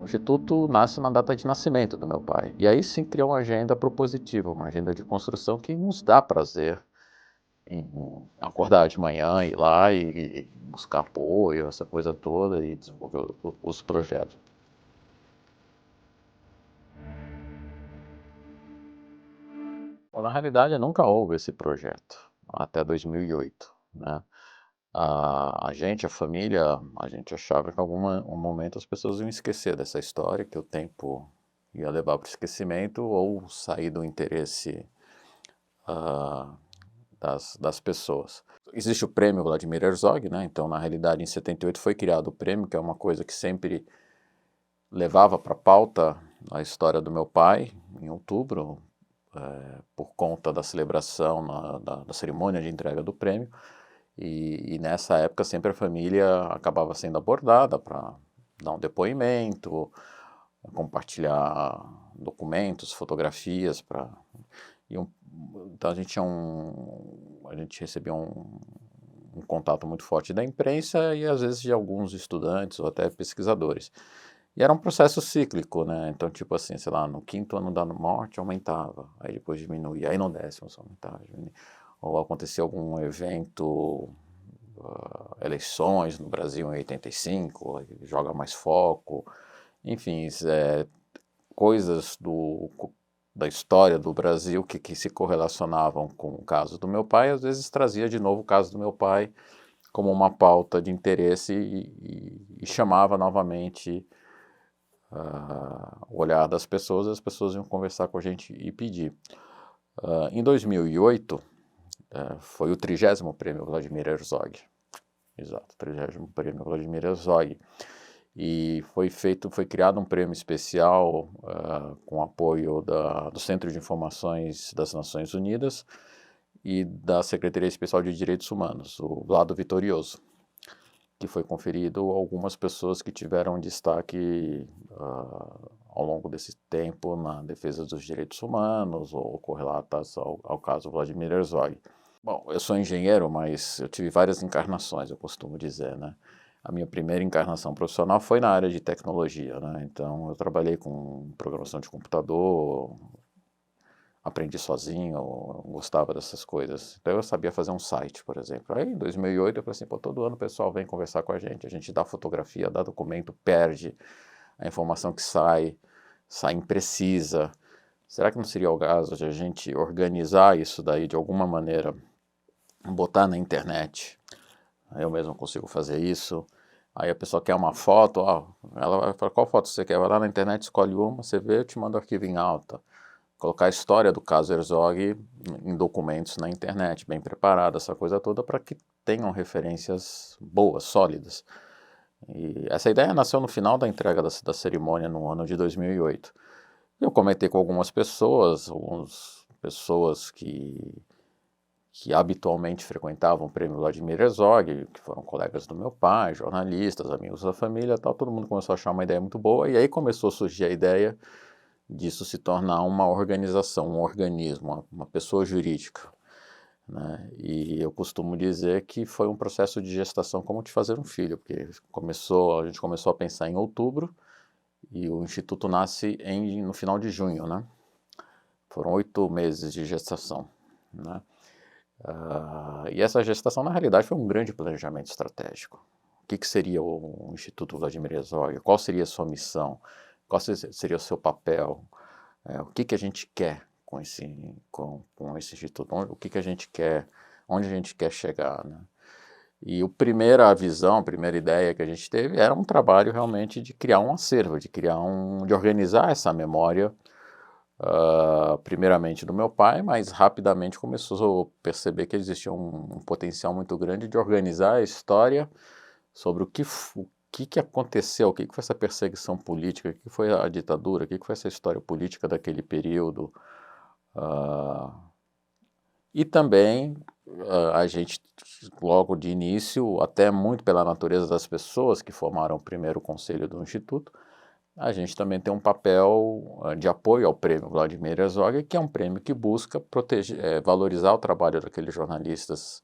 O Instituto nasce na data de nascimento do meu pai. E aí sim criou uma agenda propositiva, uma agenda de construção que nos dá prazer em acordar de manhã, ir lá e buscar apoio, essa coisa toda, e desenvolver os projetos. Bom, na realidade, nunca houve esse projeto, até 2008, né? A família, a gente achava que em algum momento as pessoas iam esquecer dessa história, que o tempo ia levar para o esquecimento ou sair do interesse ah, das pessoas. Existe o prêmio Vladimir Herzog, né? Então, na realidade, em 78 foi criado o prêmio, que é uma coisa que sempre levava para a pauta a história do meu pai, em outubro, por conta da celebração, da cerimônia de entrega do prêmio. E nessa época sempre a família acabava sendo abordada para dar um depoimento, compartilhar documentos, fotografias para então a gente tinha a gente recebia um contato muito forte da imprensa e às vezes de alguns estudantes ou até pesquisadores. E era um processo cíclico, né? Então, tipo assim, sei lá, no quinto ano da morte aumentava, aí depois diminuía, aí no décimo só aumentava, diminuía. Ou acontecia algum evento, eleições no Brasil em 85, aí joga mais foco, enfim, coisas da história do Brasil que se correlacionavam com o caso do meu pai, às vezes trazia de novo o caso do meu pai como uma pauta de interesse e chamava novamente o olhar das pessoas, e as pessoas iam conversar com a gente e pedir. Em 2008, foi o 30º prêmio Vladimir Herzog. Exato, 30º prêmio Vladimir Herzog. E foi criado um prêmio especial com apoio do Centro de Informações das Nações Unidas e da Secretaria Especial de Direitos Humanos, o Vlado Vitorioso, que foi conferido a algumas pessoas que tiveram destaque ao longo desse tempo na defesa dos direitos humanos ou correlatas ao caso Vladimir Herzog. Bom, eu sou engenheiro, mas eu tive várias encarnações, eu costumo dizer, né? A minha primeira encarnação profissional foi na área de tecnologia, né? Então, eu trabalhei com programação de computador, aprendi sozinho, eu gostava dessas coisas. Então, eu sabia fazer um site, por exemplo. Aí, em 2008, eu falei assim, pô, todo ano o pessoal vem conversar com a gente dá fotografia, dá documento, perde a informação que sai imprecisa. Será que não seria o caso de a gente organizar isso daí de alguma maneira, botar na internet? Eu mesmo consigo fazer isso. Aí a pessoa quer uma foto, ó, ela vai falar, qual foto você quer? Vai lá na internet, escolhe uma, você vê, eu te mando o arquivo em alta. Colocar a história do caso Herzog em documentos na internet, bem preparada, essa coisa toda, para que tenham referências boas, sólidas. E essa ideia nasceu no final da entrega da cerimônia no ano de 2008. Eu comentei com algumas pessoas que habitualmente frequentavam o prêmio Vladimir Herzog, que foram colegas do meu pai, jornalistas, amigos da família, tal, todo mundo começou a achar uma ideia muito boa, e aí começou a surgir a ideia disso se tornar uma organização, um organismo, uma pessoa jurídica, né? E eu costumo dizer que foi um processo de gestação como de fazer um filho, porque a gente começou a pensar em outubro e o Instituto nasce no final de junho, né? Foram 8 meses de gestação, né? E essa gestação, na realidade, foi um grande planejamento estratégico. O que seria o Instituto Vladimir Herzog? Qual seria a sua missão? Qual seria o seu papel? O que a gente quer com esse instituto? O que a gente quer? Onde a gente quer chegar, né? E a visão, a primeira ideia que a gente teve era um trabalho realmente de criar um acervo, de organizar essa memória, primeiramente do meu pai, mas rapidamente começou a perceber que existia um potencial muito grande de organizar a história sobre o que aconteceu, o que foi essa perseguição política, o que foi a ditadura, o que foi essa história política daquele período. Uh, e também a gente, logo de início, até muito pela natureza das pessoas que formaram o primeiro conselho do Instituto, a gente também tem um papel de apoio ao prêmio Vladimir Herzog, que é um prêmio que busca proteger, valorizar o trabalho daqueles jornalistas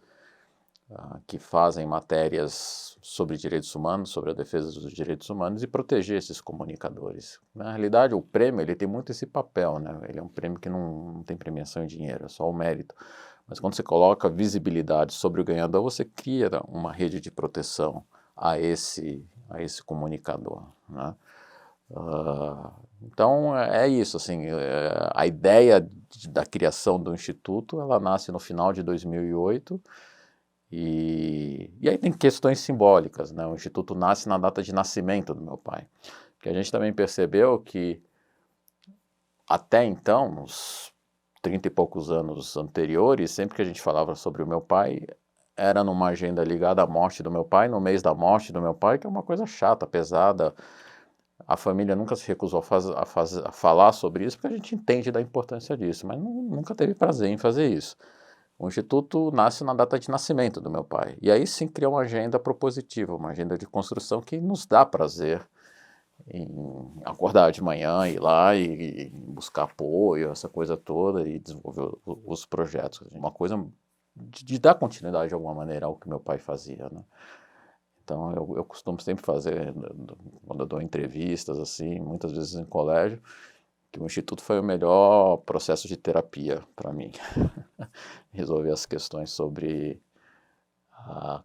que fazem matérias sobre direitos humanos, sobre a defesa dos direitos humanos e proteger esses comunicadores. Na realidade, o prêmio ele tem muito esse papel, né? Ele é um prêmio que não tem premiação em dinheiro, é só o mérito. Mas quando você coloca visibilidade sobre o ganhador, você cria uma rede de proteção a esse comunicador, né? Então é isso, assim, a ideia da criação do Instituto, ela nasce no final de 2008 e aí tem questões simbólicas, né? O Instituto nasce na data de nascimento do meu pai, que a gente também percebeu que até então, nos 30 e poucos anos anteriores, sempre que a gente falava sobre o meu pai, era numa agenda ligada à morte do meu pai, no mês da morte do meu pai, que é uma coisa chata, pesada. A família nunca se recusou a falar sobre isso, porque a gente entende da importância disso, mas nunca teve prazer em fazer isso. O Instituto nasce na data de nascimento do meu pai, e aí sim cria uma agenda propositiva, uma agenda de construção que nos dá prazer em acordar de manhã, ir lá e buscar apoio, essa coisa toda, e desenvolver os projetos. Uma coisa de dar continuidade de alguma maneira ao que meu pai fazia, né? Então eu costumo sempre fazer, quando eu dou entrevistas, assim, muitas vezes em colégio, que o Instituto foi o melhor processo de terapia para mim. Resolver as questões sobre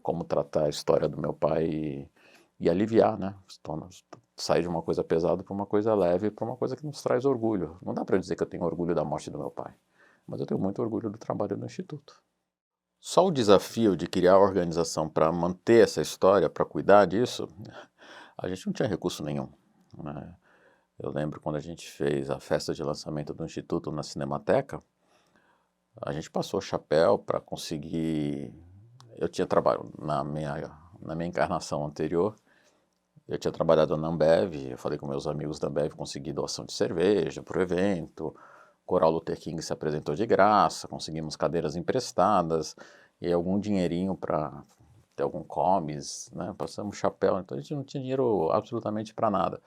como tratar a história do meu pai e aliviar, né? Sair de uma coisa pesada para uma coisa leve, para uma coisa que nos traz orgulho. Não dá para dizer que eu tenho orgulho da morte do meu pai, mas eu tenho muito orgulho do trabalho do Instituto. Só o desafio de criar a organização para manter essa história, para cuidar disso, a gente não tinha recurso nenhum, né? Eu lembro quando a gente fez a festa de lançamento do Instituto na Cinemateca, a gente passou o chapéu para conseguir. Eu tinha trabalho na minha encarnação anterior, eu tinha trabalhado na Ambev, eu falei com meus amigos da Ambev, consegui doação de cerveja para o evento, Coral Luther King se apresentou de graça, conseguimos cadeiras emprestadas e algum dinheirinho para ter algum comes, né? Passamos chapéu, então a gente não tinha dinheiro absolutamente para nada.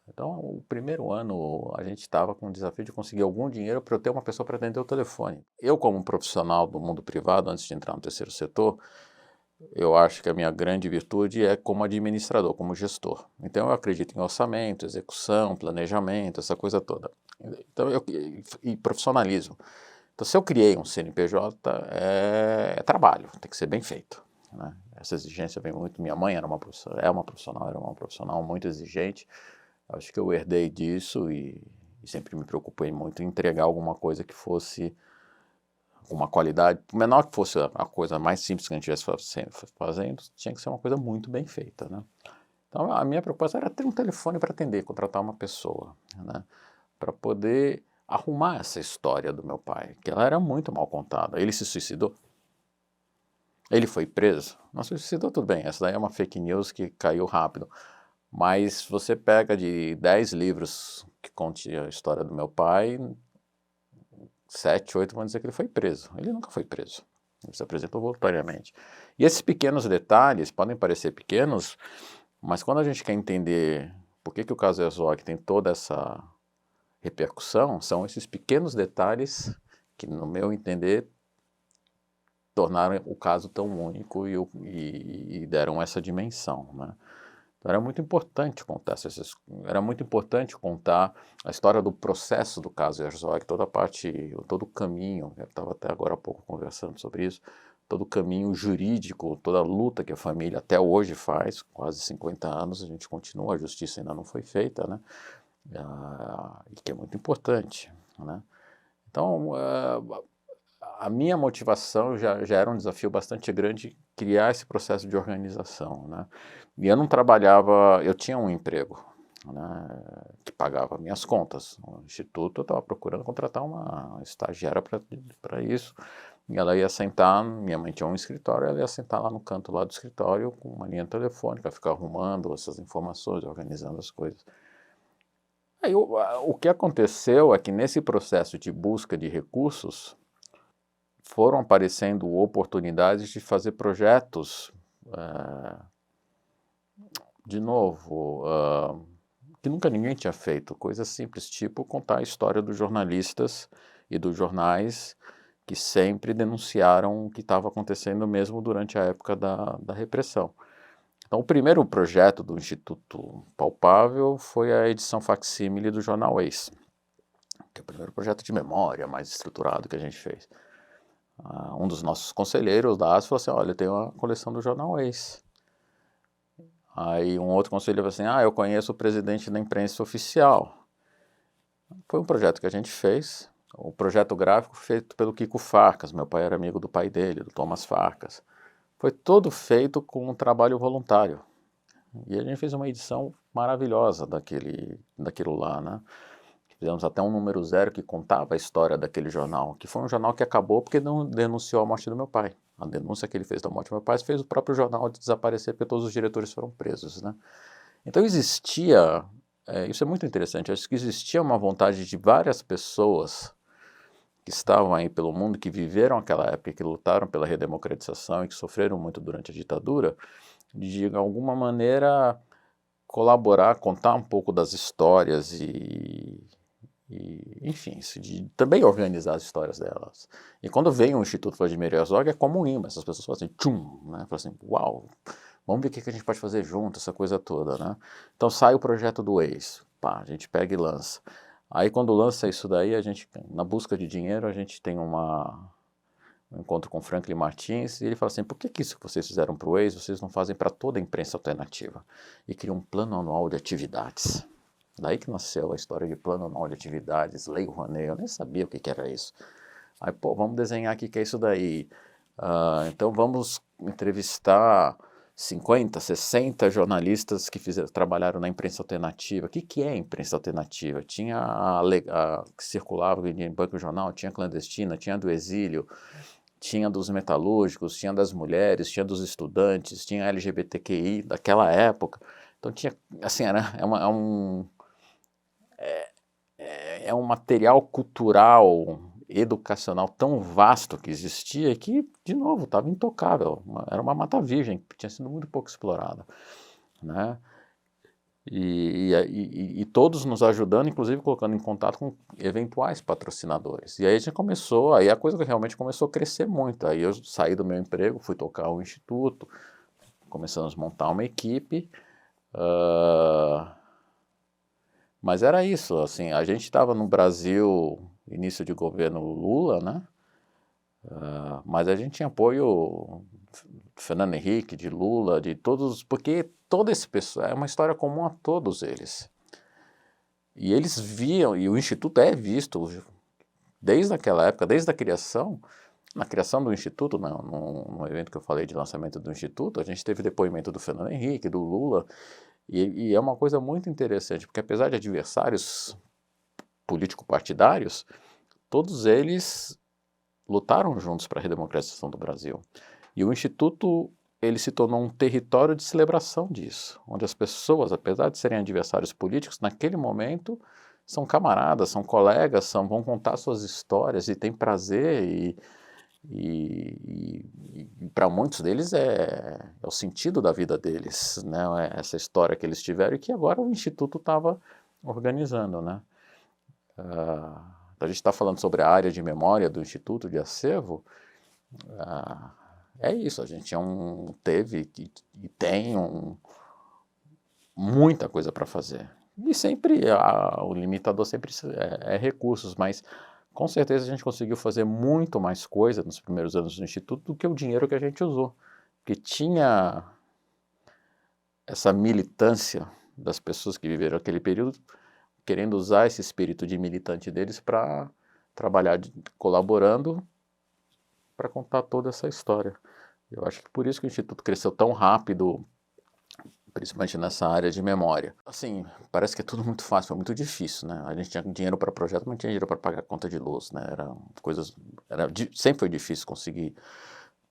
Então, o primeiro ano a gente estava com o desafio de conseguir algum dinheiro para eu ter uma pessoa para atender o telefone. Eu, como profissional do mundo privado, antes de entrar no terceiro setor, eu acho que a minha grande virtude é como administrador, como gestor. Então, eu acredito em orçamento, execução, planejamento, essa coisa toda. Então, e profissionalismo. Então, se eu criei um CNPJ, é trabalho, tem que ser bem feito, né? Essa exigência vem muito. Minha mãe era uma profissional muito exigente. Acho que eu herdei disso e sempre me preocupei muito em entregar alguma coisa que fosse uma qualidade, por menor que fosse a coisa mais simples que a gente estivesse fazendo, tinha que ser uma coisa muito bem feita, né? Então, a minha preocupação era ter um telefone para atender, contratar uma pessoa, né? Para poder arrumar essa história do meu pai, que ela era muito mal contada. Ele se suicidou? Ele foi preso? Não se suicidou, tudo bem, essa daí é uma fake news que caiu rápido. Mas você pega de 10 livros que contam a história do meu pai, 7, 8 vão dizer que ele foi preso. Ele nunca foi preso. Ele se apresentou voluntariamente. E esses pequenos detalhes podem parecer pequenos, mas quando a gente quer entender por que o caso Herzog tem toda essa repercussão, são esses pequenos detalhes que, no meu entender, tornaram o caso tão único e deram essa dimensão, né? Então, era muito importante contar a história do processo do caso Herzog, todo o caminho, eu estava até agora há pouco conversando sobre isso, todo o caminho jurídico, toda a luta que a família até hoje faz, quase 50 anos, a gente continua, a justiça ainda não foi feita, né? E que é muito importante, né? Então, a minha motivação já era um desafio bastante grande criar esse processo de organização, né? E eu não trabalhava, eu tinha um emprego, né, que pagava minhas contas. No instituto eu estava procurando contratar uma estagiária para isso. E ela ia sentar, minha mãe tinha um escritório, ela ia sentar lá no canto lá do escritório com uma linha telefônica, ficar arrumando essas informações, organizando as coisas. Aí o que aconteceu é que nesse processo de busca de recursos, foram aparecendo oportunidades de fazer projetos, de novo, que nunca ninguém tinha feito, coisas simples, tipo contar a história dos jornalistas e dos jornais que sempre denunciaram o que estava acontecendo mesmo durante a época da repressão. Então, o primeiro projeto do Instituto Palpável foi a edição facsímile do jornal Ex, que é o primeiro projeto de memória mais estruturado que a gente fez. Um dos nossos conselheiros da ASE falou assim, olha, tem uma coleção do jornal Ex. Aí um outro conselheiro falou assim, eu conheço o presidente da imprensa oficial. Foi um projeto que a gente fez, o projeto gráfico feito pelo Kiko Farcas, meu pai era amigo do pai dele, do Thomas Farcas. Foi todo feito com um trabalho voluntário. E a gente fez uma edição maravilhosa daquilo lá, né? Fizemos até um número 0 que contava a história daquele jornal, que foi um jornal que acabou porque não denunciou a morte do meu pai. A denúncia que ele fez da morte do meu pai fez o próprio jornal desaparecer porque todos os diretores foram presos, né? Então existia, isso é muito interessante, acho que existia uma vontade de várias pessoas que estavam aí pelo mundo, que viveram aquela época, que lutaram pela redemocratização e que sofreram muito durante a ditadura, de alguma maneira colaborar, contar um pouco das histórias enfim, de também organizar as histórias delas. E quando vem o Instituto Vladimir Herzog, é como um imã, essas pessoas falam assim, tchum, né? Falam assim, uau, vamos ver o que a gente pode fazer junto, essa coisa toda, né? Então sai o projeto do Ex, pá, a gente pega e lança. Aí quando lança isso daí, a gente, na busca de dinheiro, a gente tem um encontro com Franklin Martins, e ele fala assim, por que isso que vocês fizeram para o Ex, vocês não fazem para toda a imprensa alternativa? E cria um plano anual de atividades. Daí que nasceu a história de plano anual de atividades, Lei Rouanet, eu nem sabia o que era isso. Aí, pô, vamos desenhar aqui o que é isso daí. Então vamos entrevistar 50, 60 jornalistas que trabalharam na imprensa alternativa. O que é imprensa alternativa? Tinha a que circulava em banco de jornal, tinha a clandestina, tinha a do exílio, tinha dos metalúrgicos, tinha das mulheres, tinha dos estudantes, tinha LGBTQI daquela época. Então tinha, assim, é um material cultural, educacional tão vasto que existia que, de novo, estava intocável. Era uma mata virgem, que tinha sido muito pouco explorada, né? E todos nos ajudando, inclusive colocando em contato com eventuais patrocinadores. E aí a gente começou, aí a coisa realmente começou a crescer muito. Aí eu saí do meu emprego, fui tocar o instituto, começamos a montar uma equipe, mas era isso, assim, a gente estava no Brasil, início de governo Lula, né? Mas a gente tinha apoio de Fernando Henrique, de Lula, de todos, porque todo esse pessoal, é uma história comum a todos eles. E eles viam, e o Instituto é visto, desde aquela época, desde a criação, na criação do Instituto, no evento que eu falei de lançamento do Instituto, a gente teve depoimento do Fernando Henrique, do Lula, e é uma coisa muito interessante, porque apesar de adversários político-partidários, todos eles lutaram juntos para a redemocratização do Brasil. E o Instituto, ele se tornou um território de celebração disso, onde as pessoas, apesar de serem adversários políticos, naquele momento são camaradas, são colegas, vão contar suas histórias e têm prazer e para muitos deles é o sentido da vida deles, né? Essa história que eles tiveram e que agora o Instituto estava organizando, né? A gente está falando sobre a área de memória do Instituto de Acervo, é isso, a gente teve e tem muita coisa para fazer. E sempre, o limitador sempre é recursos, mas com certeza a gente conseguiu fazer muito mais coisa nos primeiros anos do Instituto do que o dinheiro que a gente usou. Porque tinha essa militância das pessoas que viveram aquele período, querendo usar esse espírito de militante deles para trabalhar colaborando para contar toda essa história. Eu acho que por isso que o Instituto cresceu tão rápido, principalmente nessa área de memória. Assim, parece que é tudo muito fácil, foi muito difícil, né? A gente tinha dinheiro para projeto, mas não tinha dinheiro para pagar conta de luz, né? Sempre foi difícil conseguir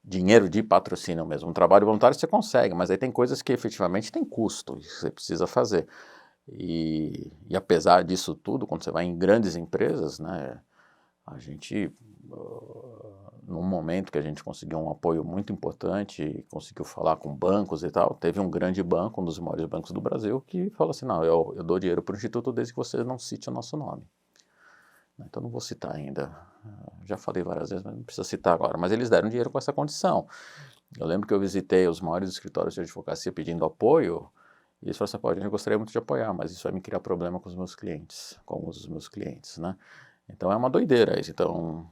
dinheiro de patrocínio mesmo. Um trabalho voluntário você consegue, mas aí tem coisas que efetivamente tem custo, e você precisa fazer. E apesar disso tudo, quando você vai em grandes empresas, né, a gente, num momento que a gente conseguiu um apoio muito importante, conseguiu falar com bancos e tal, teve um grande banco, um dos maiores bancos do Brasil, que falou assim, não, eu dou dinheiro para o Instituto desde que você não cite o nosso nome. Então não vou citar ainda, já falei várias vezes, mas não precisa citar agora, mas eles deram dinheiro com essa condição. Eu lembro que eu visitei os maiores escritórios de advocacia pedindo apoio, e eles falaram assim, pô, a gente gostaria muito de apoiar, mas isso vai me criar problema com os meus clientes, com alguns dos meus clientes, né? Então é uma doideira isso. Então,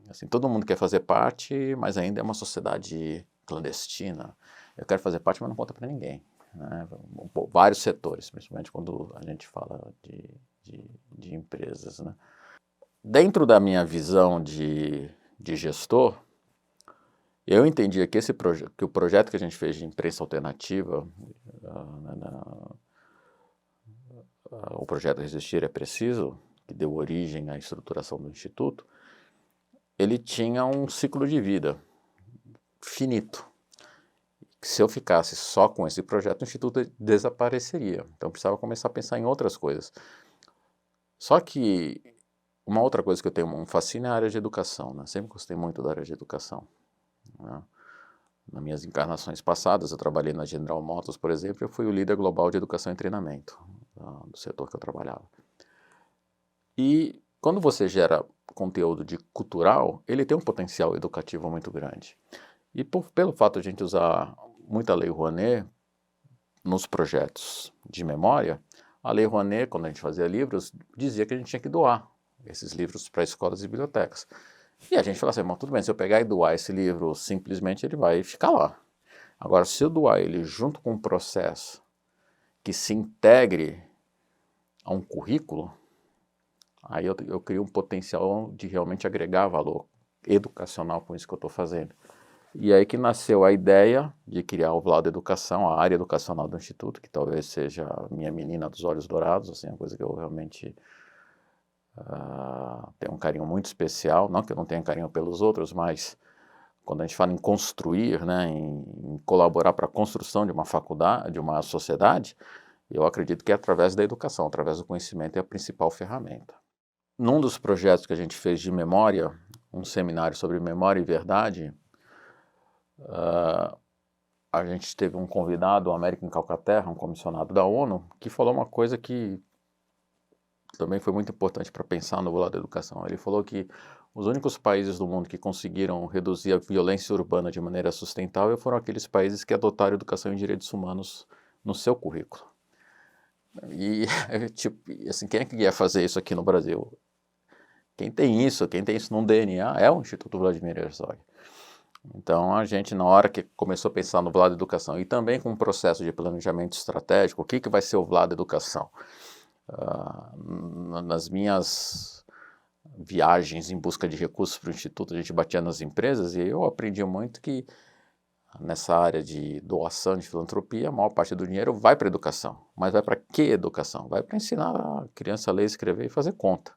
assim, todo mundo quer fazer parte, mas ainda é uma sociedade clandestina. Eu quero fazer parte, mas não conta para ninguém, né? Vários setores, principalmente quando a gente fala de empresas, né? Dentro da minha visão de gestor, eu entendia que que o projeto que a gente fez de imprensa alternativa, o projeto Resistir é Preciso, que deu origem à estruturação do Instituto, ele tinha um ciclo de vida finito. Se eu ficasse só com esse projeto, o Instituto desapareceria. Então, eu precisava começar a pensar em outras coisas. Só que uma outra coisa que eu tenho um fascínio é a área de educação, né? Sempre gostei muito da área de educação, né? Nas minhas encarnações passadas, eu trabalhei na General Motors, por exemplo, eu fui o líder global de educação e treinamento do setor que eu trabalhava. E quando você gera conteúdo de cultural, ele tem um potencial educativo muito grande. E pelo fato de a gente usar muita Lei Rouanet nos projetos de memória, a Lei Rouanet, quando a gente fazia livros, dizia que a gente tinha que doar esses livros para escolas e bibliotecas. E a gente falou assim, tudo bem, se eu pegar e doar esse livro, simplesmente ele vai ficar lá. Agora, se eu doar ele junto com um processo que se integre a um currículo, aí eu crio um potencial de realmente agregar valor educacional com isso que eu estou fazendo. E aí que nasceu a ideia de criar o Vlado Educação, a área educacional do Instituto, que talvez seja a minha menina dos olhos dourados, assim, uma coisa que eu realmente tenho um carinho muito especial, não que eu não tenha carinho pelos outros, mas quando a gente fala em construir, né, em colaborar para a construção de uma faculdade, de uma sociedade, eu acredito que é através da educação, através do conhecimento é a principal ferramenta. Num dos projetos que a gente fez de memória, um seminário sobre memória e verdade, a gente teve um convidado, o Américo Calcaterra, um comissionado da ONU, que falou uma coisa que também foi muito importante para pensar no lado da educação. Ele falou que os únicos países do mundo que conseguiram reduzir a violência urbana de maneira sustentável foram aqueles países que adotaram educação em direitos humanos no seu currículo. E, tipo, assim, quem é que ia fazer isso aqui no Brasil? Quem tem isso no DNA é o Instituto Vladimir Herzog. Então, a gente, na hora que começou a pensar no Vlado Educação e também com um processo de planejamento estratégico, o que vai ser o Vlado Educação? Nas minhas viagens em busca de recursos para o Instituto, a gente batia nas empresas e eu aprendi muito que nessa área de doação, de filantropia, a maior parte do dinheiro vai para a educação. Mas vai para que educação? Vai para ensinar a criança a ler, escrever e fazer conta.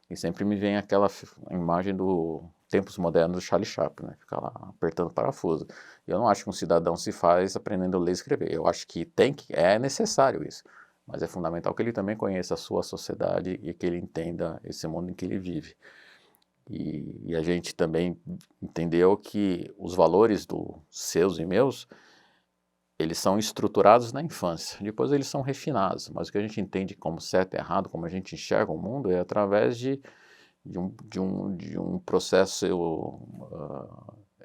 E sempre me vem aquela imagem do Tempos Modernos do Charlie Chaplin, né? Ficar lá apertando parafuso. Eu não acho que um cidadão se faz aprendendo a ler e escrever. Eu acho que é necessário isso. Mas é fundamental que ele também conheça a sua sociedade e que ele entenda esse mundo em que ele vive. E a gente também entendeu que os valores dos seus e meus, eles são estruturados na infância. Depois eles são refinados. Mas o que a gente entende como certo e errado, como a gente enxerga o mundo, é através de um processo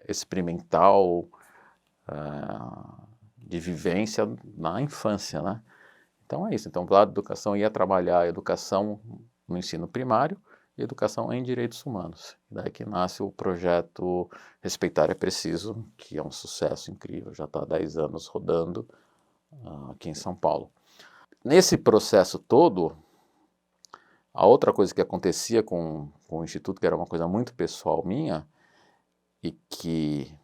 experimental de vivência na infância, né? Então é isso. Então, o lado da educação ia trabalhar a educação no ensino primário e educação em direitos humanos. Daí que nasce o projeto Respeitar é Preciso, que é um sucesso incrível, já está há 10 anos rodando aqui em São Paulo. Nesse processo todo, a outra coisa que acontecia com o Instituto, que era uma coisa muito pessoal minha, e que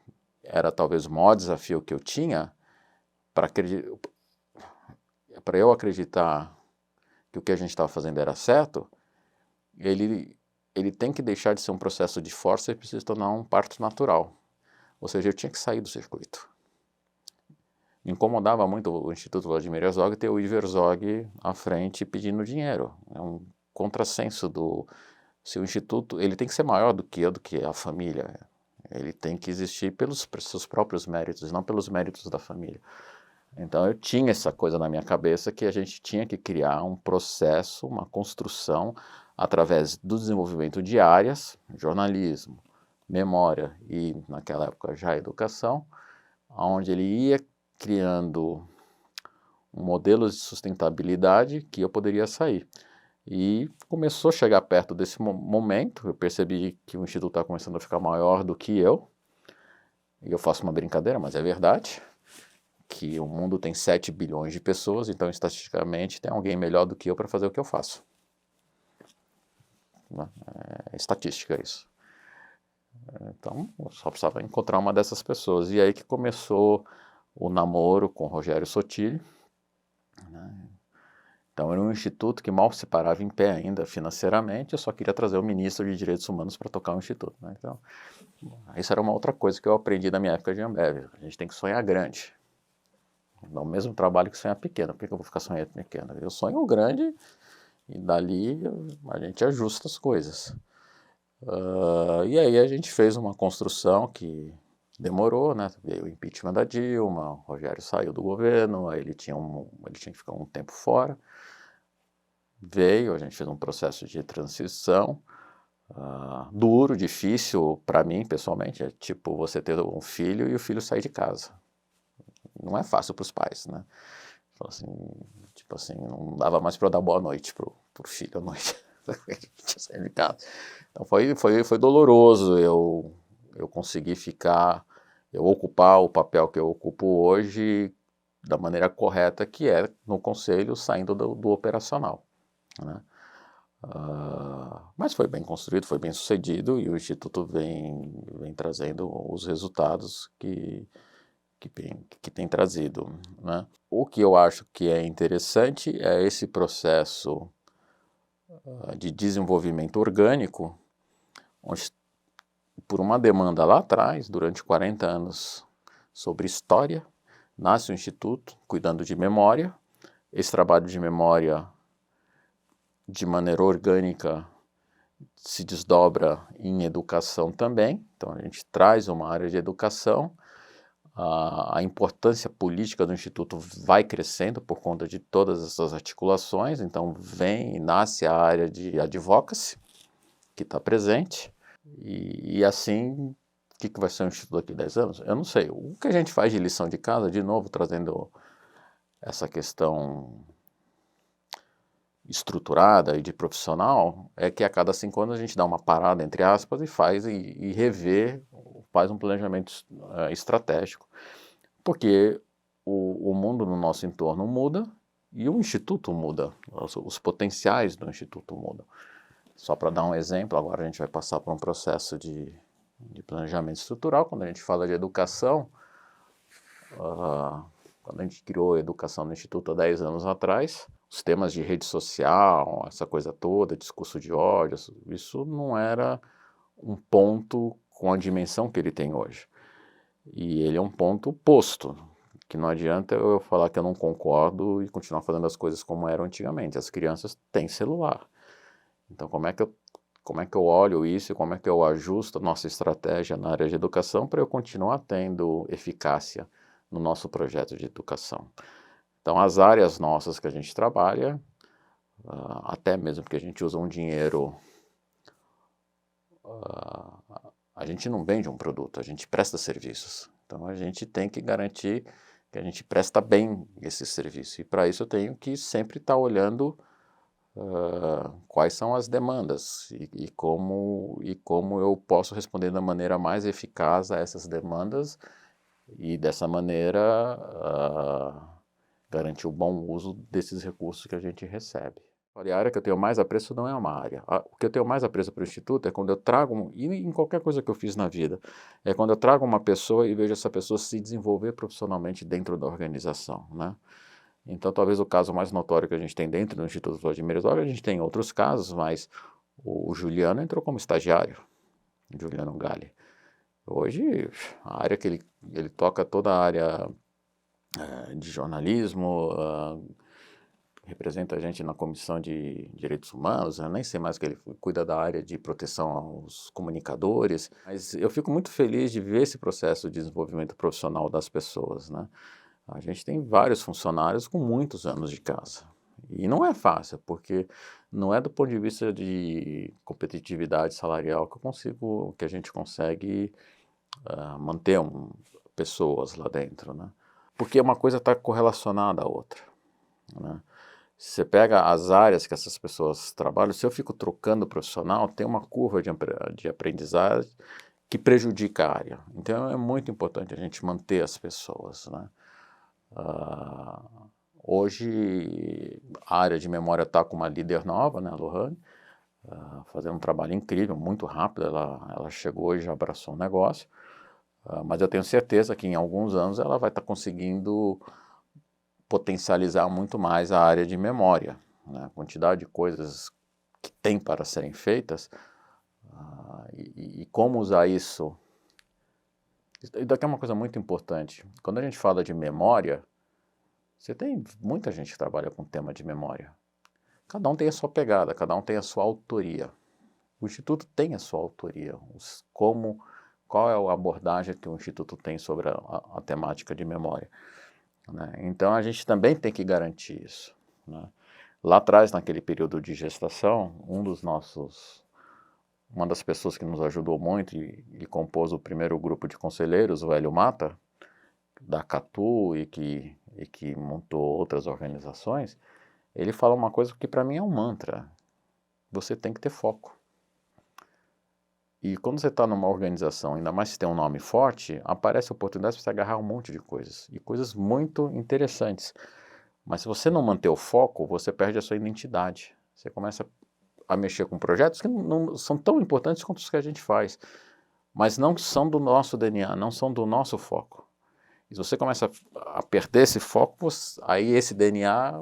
era talvez o maior desafio que eu tinha, para eu acreditar que o que a gente estava fazendo era certo, ele tem que deixar de ser um processo de força e precisa se tornar um parto natural. Ou seja, eu tinha que sair do circuito. Me incomodava muito o Instituto Vladimir Herzog ter o Ivo Herzog à frente pedindo dinheiro. É um contrassenso do... Se o Instituto, ele tem que ser maior do que a família. Ele tem que existir pelos seus próprios méritos, não pelos méritos da família. Então eu tinha essa coisa na minha cabeça que a gente tinha que criar um processo, uma construção através do desenvolvimento de áreas, jornalismo, memória e naquela época já educação, onde ele ia criando modelos de sustentabilidade que eu poderia sair. E começou a chegar perto desse momento, eu percebi que o Instituto estava começando a ficar maior do que eu, e eu faço uma brincadeira, mas é verdade, que o mundo tem 7 bilhões de pessoas, então estatisticamente tem alguém melhor do que eu para fazer o que eu faço. É estatística isso. Então, eu só precisava encontrar uma dessas pessoas. E aí que começou o namoro com o Rogério Sotilho, né? Então, era um instituto que mal se parava em pé ainda financeiramente, eu só queria trazer o ministro de Direitos Humanos para tocar o instituto, né? Então, isso era uma outra coisa que eu aprendi na minha época de Ambev. A gente tem que sonhar grande. Dá o mesmo trabalho que sonhar pequeno. Por que eu vou ficar sonhando pequeno? Eu sonho grande e dali a gente ajusta as coisas. E aí a gente fez uma construção que demorou, né? Veio o impeachment da Dilma, o Rogério saiu do governo, aí ele tinha que ficar um tempo fora. Veio, a gente fez um processo de transição duro, difícil para mim pessoalmente. É tipo você ter um filho e o filho sair de casa. Não é fácil para os pais, né? Assim, tipo assim, não dava mais para eu dar boa noite pro filho à noite. Sair de casa. Então foi doloroso eu conseguir eu ocupar o papel que eu ocupo hoje da maneira correta, que é no conselho, saindo do operacional, né? Mas foi bem construído, foi bem sucedido e o Instituto vem trazendo os resultados que tem trazido, né? O que eu acho que é interessante é esse processo de desenvolvimento orgânico, onde, por uma demanda lá atrás, durante 40 anos, sobre história, nasce o Instituto cuidando de memória. Esse trabalho de memória, de maneira orgânica, se desdobra em educação também. Então, a gente traz uma área de educação. A importância política do Instituto vai crescendo por conta de todas essas articulações, então vem e nasce a área de advocacy, que está presente, e assim, o que vai ser o Instituto daqui a 10 anos? Eu não sei. O que a gente faz de lição de casa, de novo, trazendo essa questão estruturada e de profissional, é que a cada 5 anos a gente dá uma parada, entre aspas, e faz e revê, faz um planejamento estratégico. Porque o mundo no nosso entorno muda e o Instituto muda, os potenciais do Instituto mudam. Só para dar um exemplo, agora a gente vai passar por um processo de planejamento estrutural. Quando a gente fala de educação, quando a gente criou a educação no Instituto há 10 anos atrás, os temas de rede social, essa coisa toda, discurso de ódio, isso não era um ponto com a dimensão que ele tem hoje. E ele é um ponto posto, que não adianta eu falar que eu não concordo e continuar fazendo as coisas como eram antigamente. As crianças têm celular. Então, como é que eu olho isso e como é que eu ajusto a nossa estratégia na área de educação para eu continuar tendo eficácia no nosso projeto de educação? Então, as áreas nossas que a gente trabalha, até mesmo porque a gente usa um dinheiro, a gente não vende um produto, a gente presta serviços. Então, a gente tem que garantir que a gente presta bem esse serviço. E para isso eu tenho que sempre estar olhando quais são as demandas e como eu posso responder da maneira mais eficaz a essas demandas e dessa maneira garantir o bom uso desses recursos que a gente recebe. Olha, a área que eu tenho mais apreço não é uma área. O que eu tenho mais apreço para o Instituto é quando eu trago, e em qualquer coisa que eu fiz na vida, é quando eu trago uma pessoa e vejo essa pessoa se desenvolver profissionalmente dentro da organização, né? Então, talvez o caso mais notório que a gente tem dentro do Instituto Vladimir Herzog, a gente tem outros casos, mas o Juliano entrou como estagiário, Juliano Galli. Hoje, a área que ele toca toda a área de jornalismo, representa a gente na Comissão de Direitos Humanos, eu nem sei mais que ele cuida da área de proteção aos comunicadores, mas eu fico muito feliz de ver esse processo de desenvolvimento profissional das pessoas, né? A gente tem vários funcionários com muitos anos de casa. E não é fácil, porque não é do ponto de vista de competitividade salarial que a gente consegue manter pessoas lá dentro, né? Porque uma coisa está correlacionada à outra, né? Se você pega as áreas que essas pessoas trabalham, se eu fico trocando profissional, tem uma curva de aprendizagem que prejudica a área. Então é muito importante a gente manter as pessoas, né? Hoje a área de memória está com uma líder nova, né, a Lohane, fazendo um trabalho incrível, muito rápido, ela chegou e já abraçou o negócio, mas eu tenho certeza que em alguns anos ela vai estar conseguindo potencializar muito mais a área de memória, né? A quantidade de coisas que tem para serem feitas, e como usar isso. E daqui é uma coisa muito importante. Quando a gente fala de memória, você tem muita gente que trabalha com tema de memória. Cada um tem a sua pegada, cada um tem a sua autoria. O Instituto tem a sua autoria. Qual é a abordagem que o Instituto tem sobre a temática de memória, né? Então a gente também tem que garantir isso, né? Lá atrás, naquele período de gestação, uma das pessoas que nos ajudou muito e compôs o primeiro grupo de conselheiros, o Hélio Mata, da Catu e que montou outras organizações, ele fala uma coisa que para mim é um mantra: você tem que ter foco. E quando você está numa organização, ainda mais se tem um nome forte, aparece a oportunidade de você agarrar um monte de coisas, e coisas muito interessantes. Mas se você não manter o foco, você perde a sua identidade. Você começa a mexer com projetos que não são tão importantes quanto os que a gente faz, mas não são do nosso DNA, não são do nosso foco. E se você começa a perder esse foco, aí esse DNA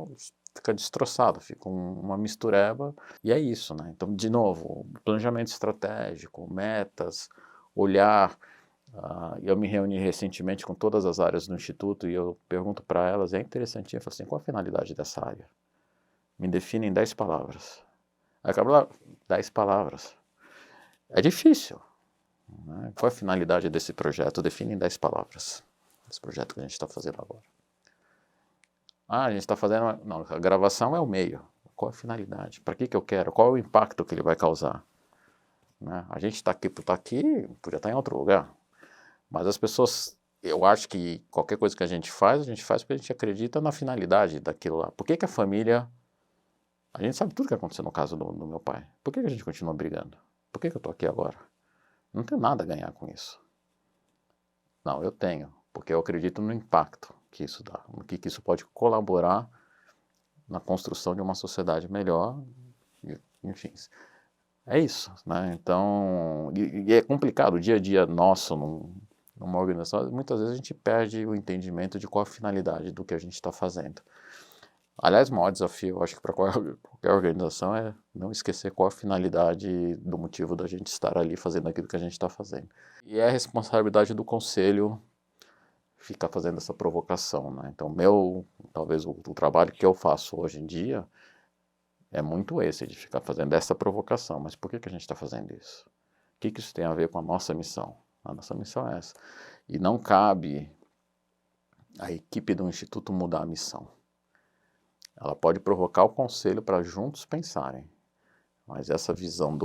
fica destroçado, fica uma mistureba, e é isso, né? Então, de novo, planejamento estratégico, metas, olhar. Eu me reuni recentemente com todas as áreas do Instituto e eu pergunto para elas, é interessantinho, eu falo assim, qual a finalidade dessa área? Me define em 10 palavras. Aí acaba lá, 10 palavras. É difícil, né? Qual a finalidade desse projeto? Define em 10 palavras. Esse projeto que a gente está fazendo agora. A gente está fazendo... Não, a gravação é o meio. Qual a finalidade? Para que eu quero? Qual é o impacto que ele vai causar? Né? A gente está aqui por estar aqui, podia estar em outro lugar. Mas as pessoas... Eu acho que qualquer coisa que a gente faz porque a gente acredita na finalidade daquilo lá. Por que a família... A gente sabe tudo o que aconteceu no caso do meu pai. Por que a gente continua brigando? Por que eu estou aqui agora? Não tenho nada a ganhar com isso. Não, eu tenho, porque eu acredito no impacto que isso dá, no que isso pode colaborar na construção de uma sociedade melhor, enfim. É isso, né? Então, e é complicado, o dia a dia nosso numa organização, muitas vezes a gente perde o entendimento de qual a finalidade do que a gente está fazendo. Aliás, o maior desafio, eu acho que para qualquer organização é não esquecer qual a finalidade do motivo da gente estar ali fazendo aquilo que a gente está fazendo. E é a responsabilidade do conselho ficar fazendo essa provocação, né? Então, talvez o trabalho que eu faço hoje em dia é muito esse, de ficar fazendo essa provocação. Mas por que a gente está fazendo isso? O que isso tem a ver com a nossa missão? A nossa missão é essa. E não cabe a equipe do Instituto mudar a missão. Ela pode provocar o conselho para juntos pensarem, mas essa visão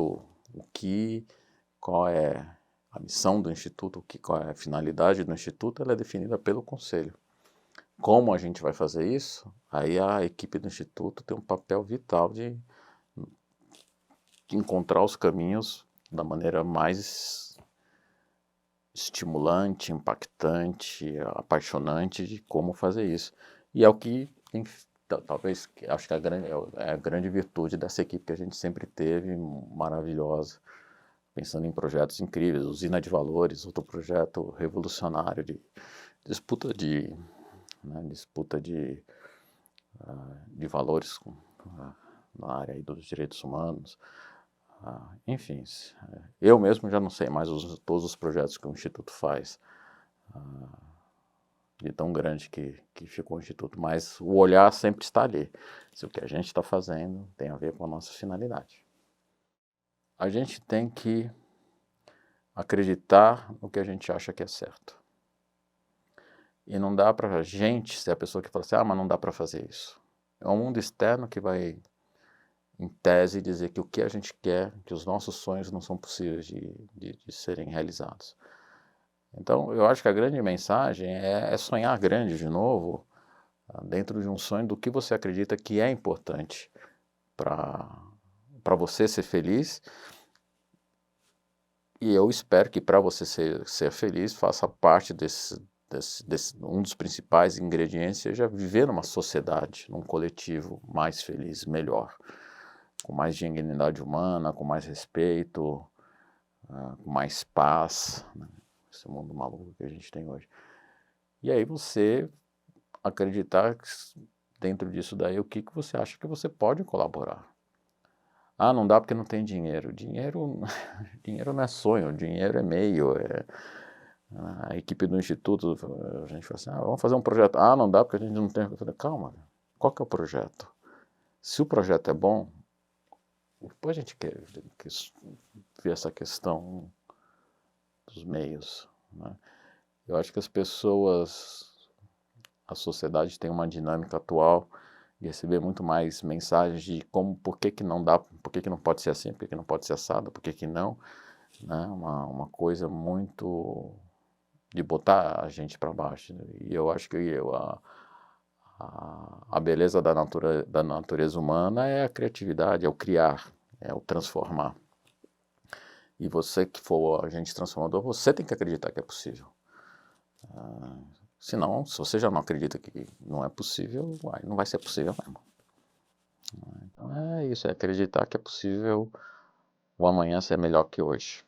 qual é a missão do Instituto, qual é a finalidade do Instituto, ela é definida pelo conselho. Como a gente vai fazer isso? Aí a equipe do Instituto tem um papel vital de encontrar os caminhos da maneira mais estimulante, impactante, apaixonante de como fazer isso. E é o que talvez, acho que é a grande virtude dessa equipe que a gente sempre teve, maravilhosa, pensando em projetos incríveis, Usina de Valores, outro projeto revolucionário de disputa de valores na área aí dos direitos humanos. Enfim, eu mesmo já não sei mais todos os projetos que o Instituto faz, de tão grande que ficou o Instituto, mas o olhar sempre está ali. Se o que a gente está fazendo tem a ver com a nossa finalidade. A gente tem que acreditar no que a gente acha que é certo. E não dá para a gente ser a pessoa que fala assim, ah, mas não dá para fazer isso. É o mundo externo que vai, em tese, dizer que o que a gente quer, que os nossos sonhos não são possíveis de serem realizados. Então, eu acho que a grande mensagem é sonhar grande de novo, dentro de um sonho do que você acredita que é importante para você ser feliz. E eu espero que para você ser feliz, faça parte um dos principais ingredientes seja viver numa sociedade, num coletivo mais feliz, melhor, com mais dignidade humana, com mais respeito, com mais paz, né? Esse mundo maluco que a gente tem hoje. E aí você acreditar que dentro disso daí, o que você acha que você pode colaborar. Ah, não dá porque não tem dinheiro. Dinheiro não é sonho, dinheiro é meio. A equipe do instituto, a gente fala assim, vamos fazer um projeto. Ah, não dá porque a gente não tem. Eu falei, calma, qual que é o projeto? Se o projeto é bom, depois a gente quer ver essa questão dos meios, né? Eu acho que as pessoas, a sociedade tem uma dinâmica atual de receber muito mais mensagens de como, por que que não dá, por que que não pode ser assim, por que que não pode ser assado, por que que não, né? Uma coisa muito de botar a gente para baixo, né? E eu acho que a beleza da natureza humana é a criatividade, é o criar, é o transformar. E você que for o agente transformador, você tem que acreditar que é possível. Senão, se você já não acredita que não é possível, não vai ser possível mesmo. Então é isso, é acreditar que é possível o amanhã ser melhor que hoje.